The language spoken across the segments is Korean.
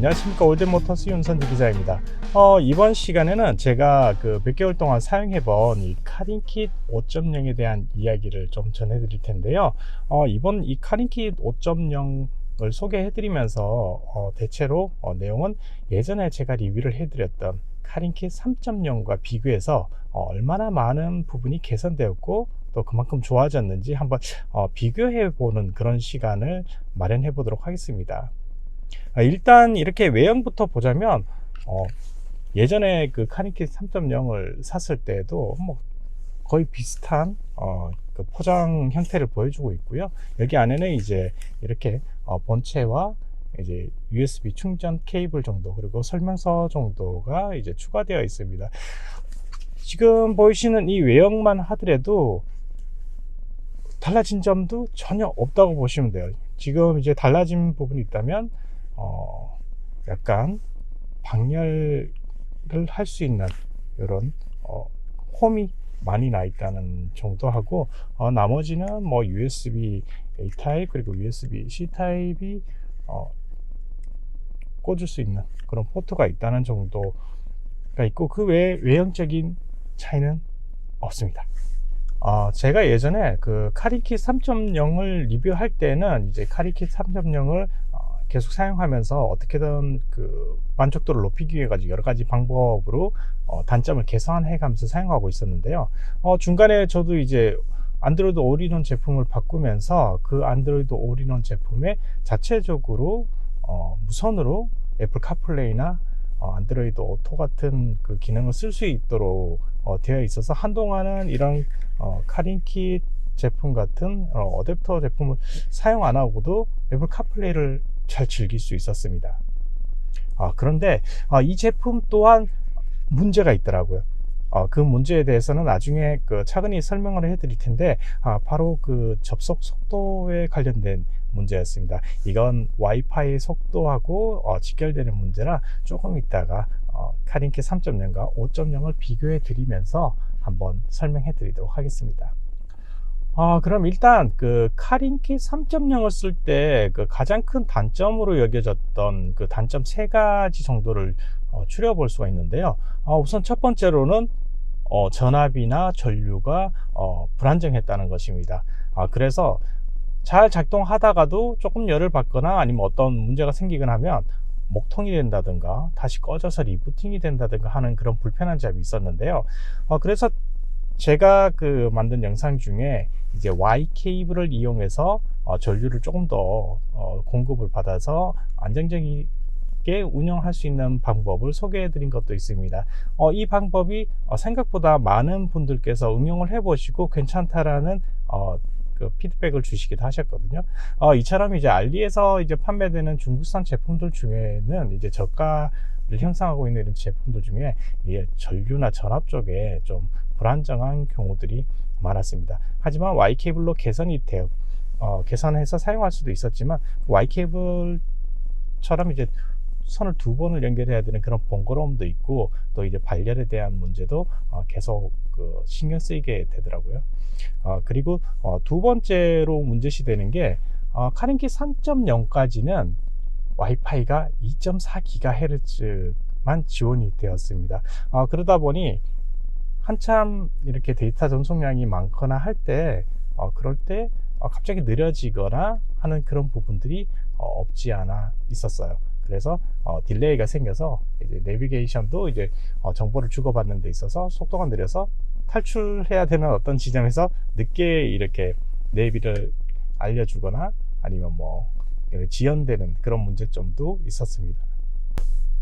안녕하십니까. 올드모터스 윤선지 기자입니다. 이번 시간에는 제가 몇 개월 동안 사용해본 이 카린킷 5.0에 대한 이야기를 좀 전해드릴 텐데요. 이번 이 카린킷 5.0을 소개해드리면서 대체로 내용은 예전에 제가 리뷰를 해드렸던 카린킷 3.0과 비교해서 얼마나 많은 부분이 개선되었고 또 그만큼 좋아졌는지 한번 비교해보는 그런 시간을 마련해 보도록 하겠습니다. 일단 이렇게 외형부터 보자면 예전에 그 카린킷 3.0을 샀을 때도 뭐 거의 비슷한 그 포장 형태를 보여주고 있고요. 여기 안에는 이제 이렇게 본체와 이제 USB 충전 케이블 정도, 그리고 설명서 정도가 이제 추가되어 있습니다. 지금 보이시는 이 외형만 하더라도 달라진 점도 전혀 없다고 보시면 돼요. 지금 이제 달라진 부분이 있다면 약간 방열을 할 수 있는 이런 홈이 많이 나 있다는 정도 하고, 나머지는 뭐 USB A 타입 그리고 USB C 타입이 꽂을 수 있는 그런 포트가 있다는 정도가 있고, 그 외에 외형적인 차이는 없습니다. 제가 예전에 그 카린킷 3.0을 리뷰할 때는 이제 카린킷 3.0을 계속 사용하면서 어떻게든 그 만족도를 높이기 위해 가지고 여러 가지 방법으로 단점을 개선해 가면서 사용하고 있었는데요. 중간에 저도 이제 안드로이드 올인원 제품을 바꾸면서 그 안드로이드 올인원 제품에 자체적으로 무선으로 애플 카플레이나 안드로이드 오토 같은 그 기능을 쓸 수 있도록 되어 있어서 한동안은 이런 카린킷 제품 같은 어댑터 제품을 사용 안 하고도 애플 카플레이를 잘 즐길 수 있었습니다. 그런데 이 제품 또한 문제가 있더라고요. 그 문제에 대해서는 나중에 차근히 설명을 해드릴 텐데, 바로 그 접속 속도에 관련된 문제였습니다. 이건 와이파이 속도하고 직결되는 문제라 조금 있다가 카린킷 3.0과 5.0을 비교해 드리면서 한번 설명해 드리도록 하겠습니다. 그럼 일단 그 카린킷 3.0을 쓸 때 그 가장 큰 단점으로 여겨졌던 그 단점 3가지 정도를 추려 볼 수가 있는데요. 우선 첫 번째로는 전압이나 전류가 불안정했다는 것입니다. 그래서 잘 작동하다가도 조금 열을 받거나 아니면 어떤 문제가 생기거나 하면 목통이 된다든가 다시 꺼져서 리부팅이 된다든가 하는 그런 불편한 점이 있었는데요. 그래서 제가 만든 영상 중에 이제 Y 케이블을 이용해서 전류를 조금 더 공급을 받아서 안정적이게 운영할 수 있는 방법을 소개해 드린 것도 있습니다. 이 방법이 생각보다 많은 분들께서 응용을 해 보시고 괜찮다라는 그 피드백을 주시기도 하셨거든요. 이처럼 이제 알리에서 이제 판매되는 중국산 제품들 중에는 이제 저가를 형성하고 있는 이런 제품들 중에 전류나 전압 쪽에 좀 불안정한 경우들이 많았습니다. 하지만 Y 케이블로 개선해서 사용할 수도 있었지만, Y 케이블처럼 이제 선을 2번을 연결해야 되는 그런 번거로움도 있고, 또 이제 발열에 대한 문제도 계속 신경 쓰이게 되더라고요. 그리고 두 번째로 문제시되는 게 카린킷 3.0까지는 와이파이가 2.4GHz만 지원이 되었습니다. 그러다 보니 한참 이렇게 데이터 전송량이 많거나 할 때 그럴 때 갑자기 느려지거나 하는 그런 부분들이 없지 않아 있었어요. 그래서 딜레이가 생겨서 이제 내비게이션도 이제 정보를 주고받는 데 있어서 속도가 느려서 탈출해야 되는 어떤 지점에서 늦게 이렇게 내비를 알려주거나 아니면 뭐 지연되는 그런 문제점도 있었습니다.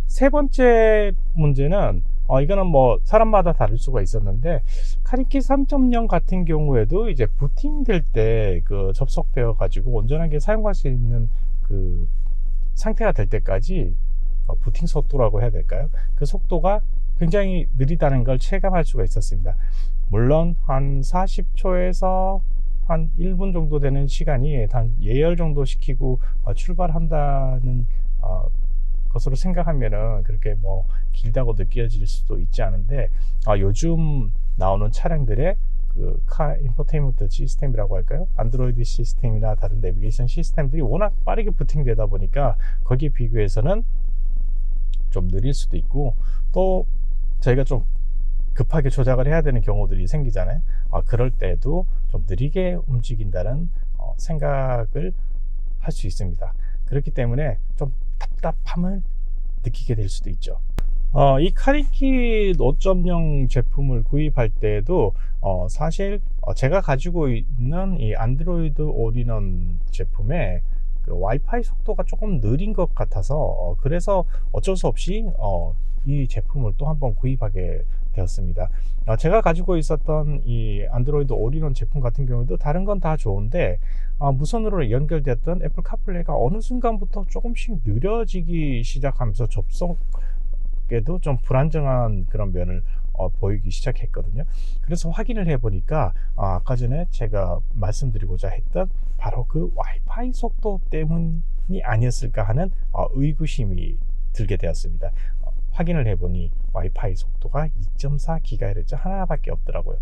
세 번째 문제는 이거는 뭐 사람마다 다를 수가 있었는데, 카린킷 3.0 같은 경우에도 이제 부팅될 때 접속되어 가지고 온전하게 사용할 수 있는 그 상태가 될 때까지 부팅 속도라고 해야 될까요? 그 속도가 굉장히 느리다는 걸 체감할 수가 있었습니다. 물론 한 40초에서 한 1분 정도 되는 시간이 단 예열 정도 시키고 출발한다는 것으로 생각하면은 그렇게 뭐 길다고 느껴질 수도 있지 않은데, 요즘 나오는 차량들의 그 카 인포테인먼트 시스템이라고 할까요? 안드로이드 시스템이나 다른 내비게이션 시스템들이 워낙 빠르게 부팅되다 보니까 거기에 비교해서는 좀 느릴 수도 있고, 또 저희가 좀 급하게 조작을 해야 되는 경우들이 생기잖아요. 그럴 때도 좀 느리게 움직인다는 생각을 할 수 있습니다. 그렇기 때문에 좀 답답함을 느끼게 될 수도 있죠. 이 카리킷 5.0 제품을 구입할 때에도 사실 제가 가지고 있는 이 안드로이드 올인원 제품에 그 와이파이 속도가 조금 느린 것 같아서 그래서 어쩔 수 없이 이 제품을 또 한번 구입하게 되었습니다. 제가 가지고 있었던 이 안드로이드 올인원 제품 같은 경우도 다른 건 다 좋은데 무선으로 연결됐던 애플 카플레이가 어느 순간부터 조금씩 느려지기 시작하면서 접속에도 좀 불안정한 그런 면을 보이기 시작했거든요. 그래서 확인을 해 보니까 아까 전에 제가 말씀드리고자 했던 바로 그 와이파이 속도 때문이 아니었을까 하는 의구심이 들게 되었습니다. 확인을 해보니 와이파이 속도가 2.4GHz 하나밖에 없더라고요.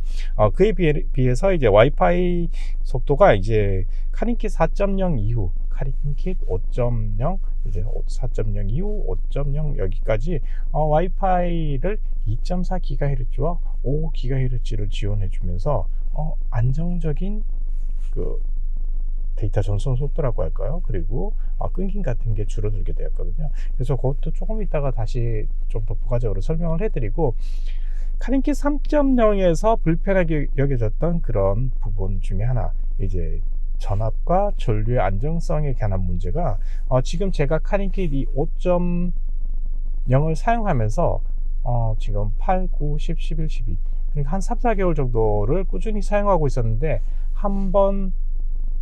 그에 비해서 이제 와이파이 속도가 이제 카리킷 4.0 이후, 카리킷 5.0, 이제 4.0 이후 5.0 여기까지 와이파이를 2.4GHz와 5GHz를 지원해 주면서 안정적인 그 데이터 전송 속도라고 할까요? 그리고 끊김 같은 게 줄어들게 되었거든요. 그래서 그것도 조금 이따가 다시 좀 더 부가적으로 설명을 해드리고, 카리킷 3.0에서 불편하게 여겨졌던 그런 부분 중에 하나, 이제 전압과 전류의 안정성에 관한 문제가 지금 제가 카리킷 이 5.0을 사용하면서 지금 8, 9, 10, 11, 12 그러니까 한 3, 4개월 정도를 꾸준히 사용하고 있었는데, 한번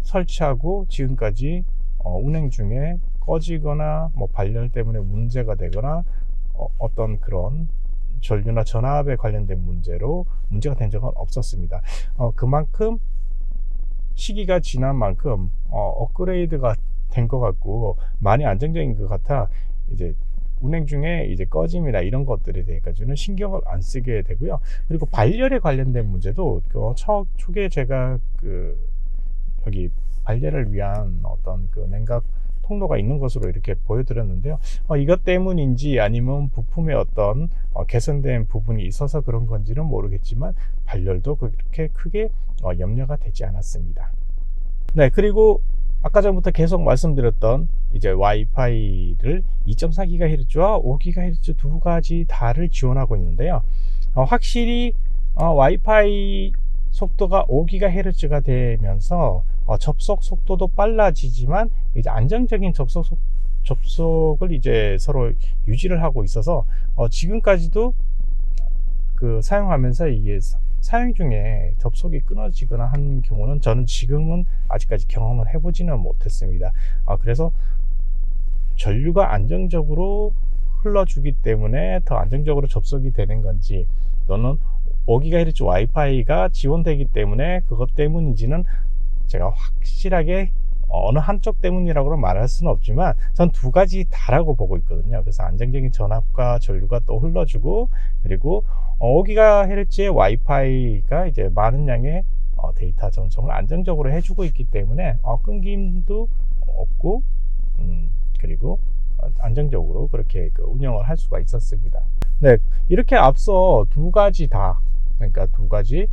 설치하고 지금까지 운행 중에 꺼지거나 뭐 발열 때문에 문제가 되거나 어떤 그런 전류나 전압에 관련된 문제가 된 적은 없었습니다. 그만큼 시기가 지난 만큼 업그레이드가 된 것 같고 많이 안정적인 것 같아 이제 운행 중에 이제 꺼짐이나 이런 것들에 대해서는 신경을 안 쓰게 되고요. 그리고 발열에 관련된 문제도 초기에 제가 여기 발열을 위한 어떤 그 냉각 통로가 있는 것으로 이렇게 보여드렸는데요. 이것 때문인지 아니면 부품의 어떤 개선된 부분이 있어서 그런 건지는 모르겠지만 발열도 그렇게 크게 염려가 되지 않았습니다. 네, 그리고 아까 전부터 계속 말씀드렸던 이제 와이파이를 2.4GHz와 5GHz 두 가지 다를 지원하고 있는데요. 확실히 와이파이 속도가 5GHz가 되면서 접속 속도도 빨라지지만 이제 안정적인 접속을 이제 서로 유지를 하고 있어서 지금까지도 사용하면서 이게 사용 중에 접속이 끊어지거나 한 경우는 저는 지금은 아직까지 경험을 해보지는 못했습니다. 그래서 전류가 안정적으로 흘러주기 때문에 더 안정적으로 접속이 되는 건지, 또는 5GHz 와이파이가 지원되기 때문에 그것 때문인지는 제가 확실하게 어느 한쪽 때문이라고 말할 수는 없지만 전 두 가지 다라고 보고 있거든요. 그래서 안정적인 전압과 전류가 또 흘러주고, 그리고 5GHz의 와이파이가 이제 많은 양의 데이터 전송을 안정적으로 해주고 있기 때문에 끊김도 없고 그리고 안정적으로 그렇게 운영을 할 수가 있었습니다. 네, 이렇게 앞서 두 가지 다, 그러니까 두 가지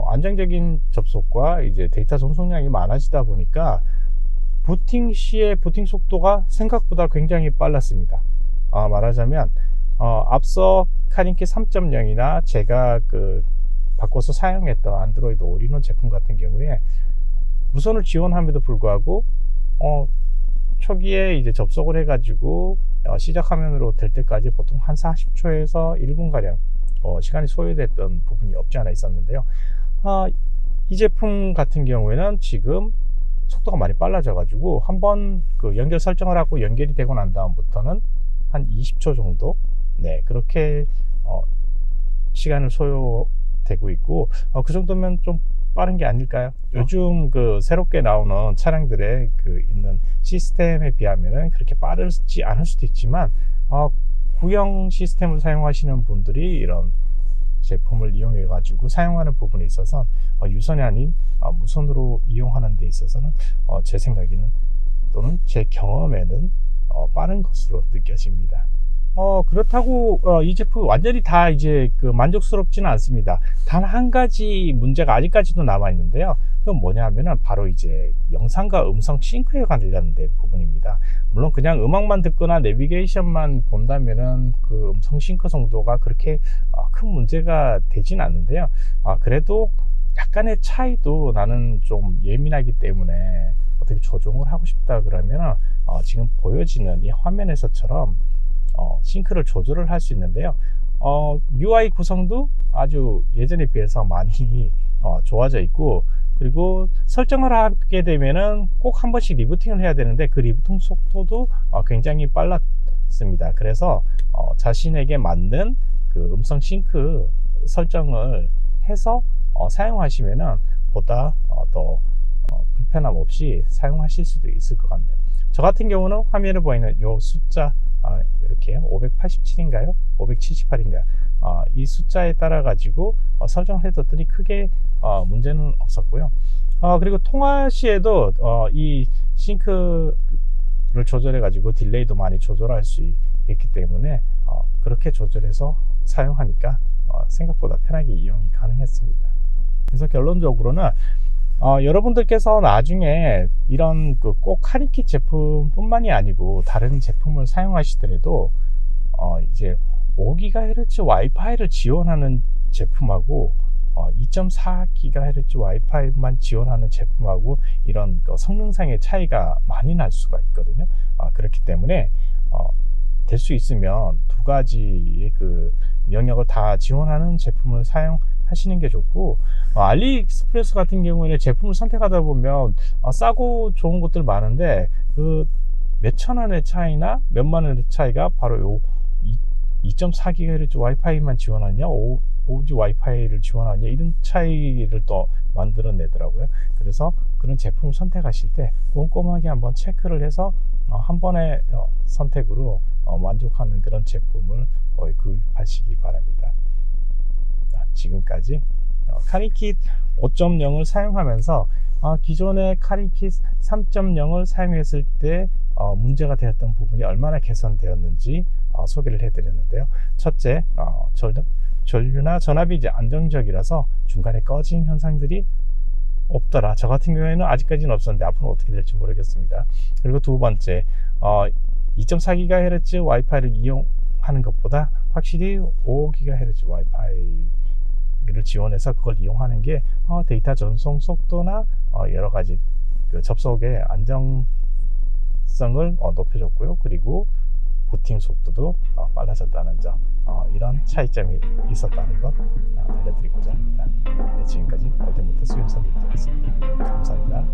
안정적인 접속과 이제 데이터 전송량이 많아지다 보니까 부팅 시의 부팅 속도가 생각보다 굉장히 빨랐습니다. 말하자면 앞서 카리킷 3.0이나 제가 바꿔서 사용했던 안드로이드 올인원 제품 같은 경우에 무선을 지원함에도 불구하고 초기에 이제 접속을 해가지고 시작 화면으로 될 때까지 보통 한 40초에서 1분 가량 시간이 소요됐던 부분이 없지 않아 있었는데요. 이 제품 같은 경우에는 지금 속도가 많이 빨라져 가지고 한번 연결 설정을 하고 연결이 되고 난 다음부터는 한 20초 정도, 네, 그렇게 시간을 소요되고 있고, 그 정도면 좀 빠른 게 아닐까요? 요즘 새롭게 나오는 차량들의 있는 시스템에 비하면은 그렇게 빠르지 않을 수도 있지만 구형 시스템을 사용하시는 분들이 이런 제품을 이용해 가지고 사용하는 부분에 있어서 유선이 아닌 무선으로 이용하는 데 있어서는 제 생각에는 또는 제 경험에는 빠른 것으로 느껴집니다. 그렇다고 이 제품이 완전히 다 이제 그 만족스럽지는 않습니다. 단 한 가지 문제가 아직까지도 남아 있는데요. 그건 뭐냐 하면은 바로 이제 영상과 음성 싱크에 관련된 부분입니다. 물론 그냥 음악만 듣거나 내비게이션만 본다면은 그 음성 싱크 정도가 그렇게 큰 문제가 되진 않는데요. 그래도 약간의 차이도 나는 좀 예민하기 때문에 어떻게 조정을 하고 싶다 그러면 지금 보여지는 이 화면에서처럼 싱크를 조절을 할 수 있는데요. UI 구성도 아주 예전에 비해서 많이 좋아져 있고, 그리고 설정을 하게 되면은 꼭 한 번씩 리부팅을 해야 되는데 그 리부팅 속도도 굉장히 빨랐습니다. 그래서 자신에게 맞는 그 음성 싱크 설정을 해서 사용하시면은 보다 더 불편함 없이 사용하실 수도 있을 것 같네요. 저 같은 경우는 화면에 보이는 요 숫자 이렇게 587인가요? 578인가요? 이 숫자에 따라 가지고 설정을 해뒀더니 크게 문제는 없었고요. 그리고 통화 시에도 이 싱크를 조절해 가지고 딜레이도 많이 조절할 수 있기 때문에 그렇게 조절해서 사용하니까 생각보다 편하게 이용이 가능했습니다. 그래서 결론적으로는 여러분들께서 나중에 이런 꼭 카리킷 제품뿐만이 아니고 다른 제품을 사용하시더라도 이제 5GHz 와이파이를 지원하는 제품하고 2.4GHz 와이파이만 지원하는 제품하고 이런 성능상의 차이가 많이 날 수가 있거든요. 그렇기 때문에 될 수 있으면 두 가지의 그 영역을 다 지원하는 제품을 사용하시는 게 좋고, 알리익스프레스 같은 경우에는 제품을 선택하다 보면 싸고 좋은 것들 많은데 그 몇천 원의 차이나 몇만 원의 차이가 바로 요 2.4GHz 와이파이만 지원하냐 5G 와이파이를 지원하냐 이런 차이를 또 만들어내더라고요. 그래서 그런 제품을 선택하실 때 꼼꼼하게 한번 체크를 해서 한 번의 선택으로 만족하는 그런 제품을 구입하시기 바랍니다. 지금까지 카리킷 5.0을 사용하면서 기존의 카리킷 3.0을 사용했을 때 문제가 되었던 부분이 얼마나 개선되었는지 소개를 해드렸는데요. 첫째, 전류나 전압이 이제 안정적이라서 중간에 꺼짐 현상들이 없더라. 저 같은 경우에는 아직까지는 없었는데 앞으로 어떻게 될지 모르겠습니다. 그리고 두 번째, 2.4GHz 와이파이를 이용하는 것보다 확실히 5GHz 와이파이를 지원해서 그걸 이용하는 게 데이터 전송 속도나 여러 가지 그 접속의 안정성을 높여줬고요. 그리고 부팅 속도도 빨라졌다는 점, 이런 차이점이 있었다는 것 알려드리고자 합니다. 네, 지금까지 롯데모터스 윤선일이었습니다. 감사합니다.